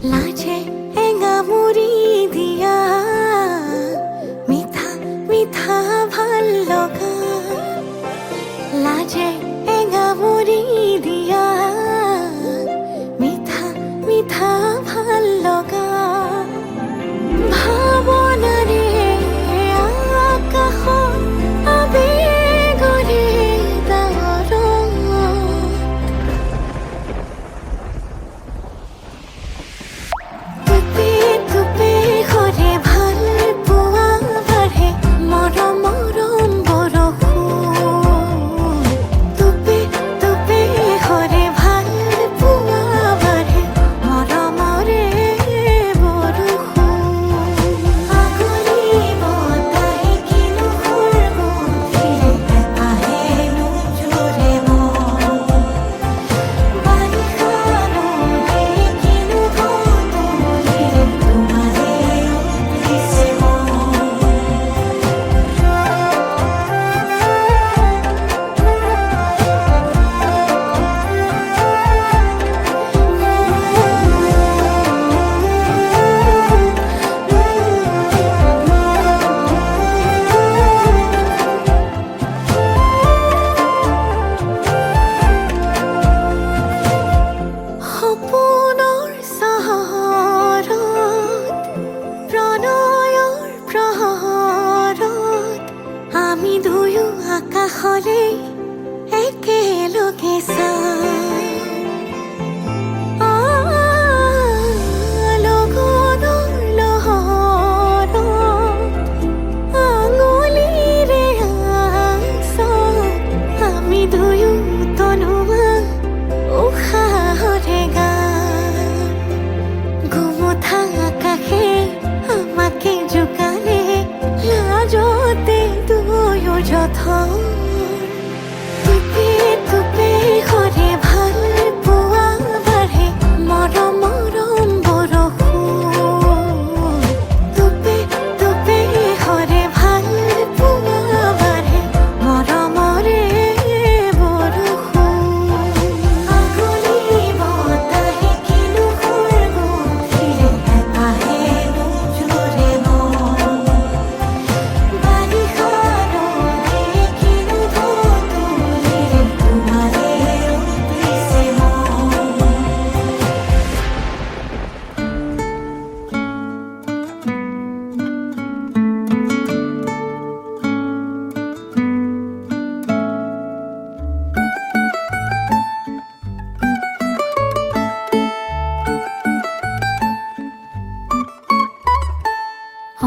লাজে এঙামুৰি দিয়া মিঠা মিঠা ভাল লগা লাজে এঙামুৰি দিয়া মিঠা মিঠা ভাল লগা ভাৱনাৰে আকাশত আবেগৰে ডাৱৰত টুপি টুপি ঘৰে ভাল পোৱা বাঢ়ে মৰম মৰম বৰষুণ টুপি টুপি ঘৰে ভাল পোৱা বাঢ়ে মৰমৰে বৰষুণ আগুৰি বতাহে কিনো সুৰগুন্থিৰে আহেনো জোৰে মন বাৰিষা নদী কিনো ঢৌটোৰে তোমাৰে উঠিছে সপোনৰ চহৰত প্ৰণয়ৰ প্ৰহৰত আমি দুয়ো আকাশলে একেলগে লগনৰ লহৰত আঙুলিৰে আঁচত আমি দুয়ো তনুৱা উশাহৰে গান গোমঠা আকাশে আমাকে জোকালে লাজতে দুয়ো যথৰ টুপি টুপি ঘৰে ভাল পোৱা বাঢ়ে মৰম মৰম বৰষুণ টুপি টুপি ঘৰে ভাল পোৱা বাঢ়ে মৰমৰে বৰষুণ আগুৰি বতাহে কিনো সুৰগুন্থিৰে আহেনো জোৰে মন বাৰিষা নদী কিনো ঢৌটোৰে তোমাৰে উঠিছে মন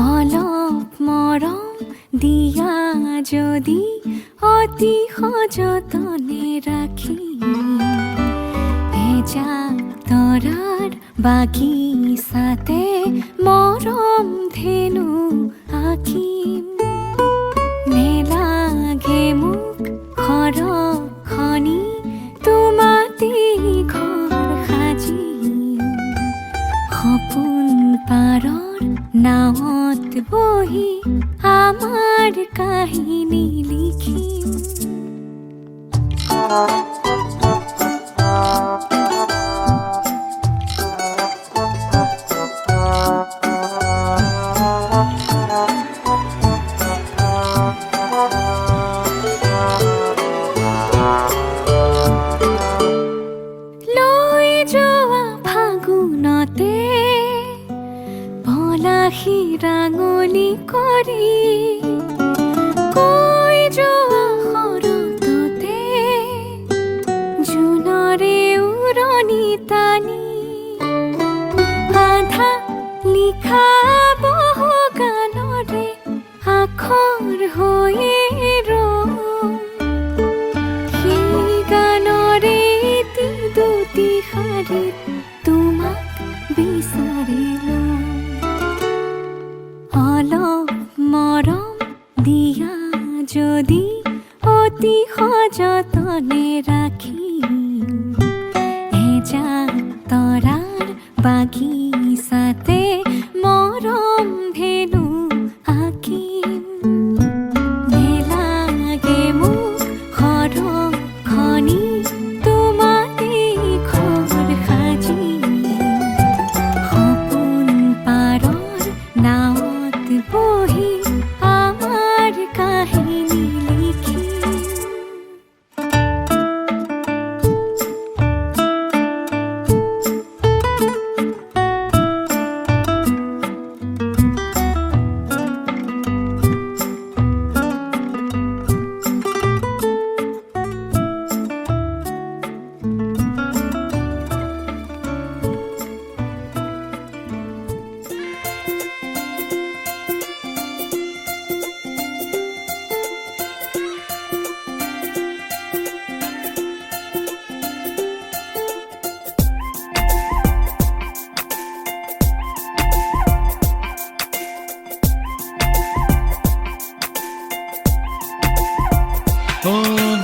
অলপ মৰম দিয়া যদি অতি সযতনে ৰাখি এজাক তৰাৰ বাগিচাতে মৰম ধেনু আঁকিম নেলাগে মোক খৰখনি তোমাতে ঘৰ সাজিম সপোন পাৰৰ নাৱত বহি আমাৰ কাহিনী লিখিম লৈ যোৱা ফাগুনতে পলাশী ৰাঙলী কৰি কৈ যোৱা শৰততে যতনে ৰাখিম এজাক তৰাৰ বাগিচাতে মৰম ধেনু আঁকিম নেলাগে মোক সৰখনি তোমাতে ঘৰ সাজিম সপোন পাৰৰ নাৱত বহি আমাৰ কাহিনী লিখিম ও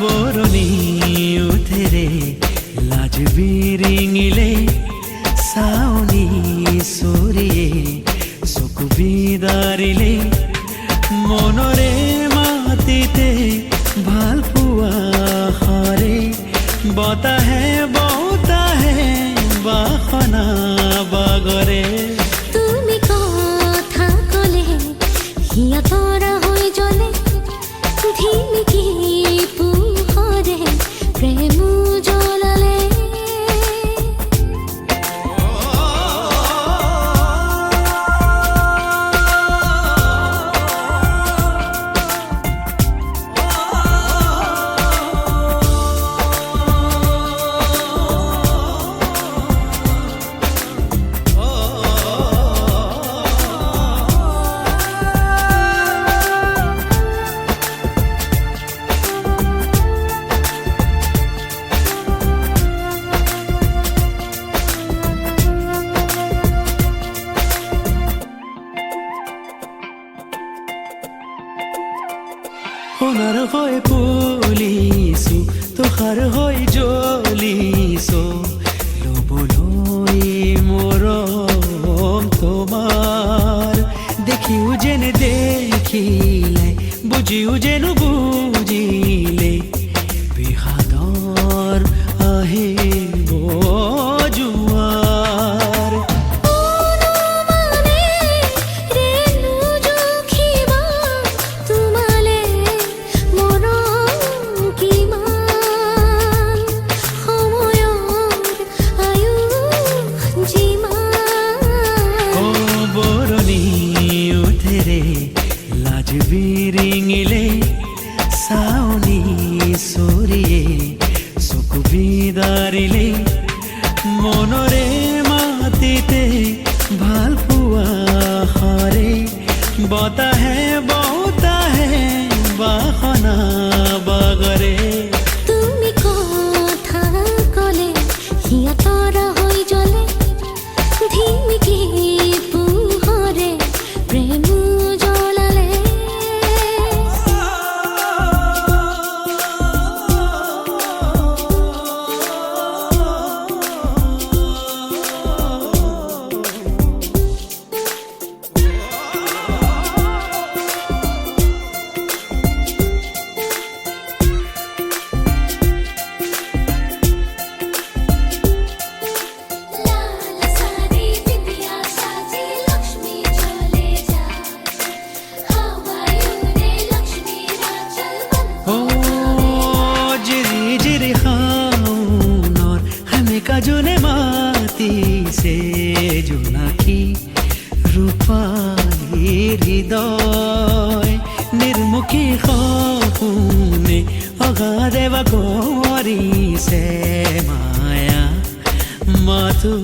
বৰণি উঠেৰে লাজ বিৰিঙিলে চাউনি চুৰিয়ে চকু বিদাৰিলে মনৰে মাটিতে ভাল পোৱা হৰে বতাহে বতাহে বাসনা বাগৰে তুমি কথা কলে হিয়াতৰা হৈ জ্বলে ধিমিকি পোহৰে প্ৰেম জ্বলালে সোণৰ হৈ পুলিছো তোহাৰ হৈ জ্বলিছো ল'বলৈ মৰম তোমাৰ দেখিও যেনে দেখিলে বুজিও যেনো বুজিলে বিষাদৰ আহিব জোৱাৰ লাজ বিৰিঙিলে চাউনি চুৰিয়ে চকু বিদাৰিলে মনৰে মাটিতে ভাল পোৱা হৰে বতাহে বতাহে বাসনা বাগৰে তুমি কথা কলে হিয়াতৰা হৈ জ্বলে ধিমিকি পোহৰে প্ৰেম জ্বলালে কাজনে মাতিছে জোনাকী ৰূপালী হৃদয় নিৰ্মুখী সপোনে অগাধে বাগৰিছে মায়া মাথো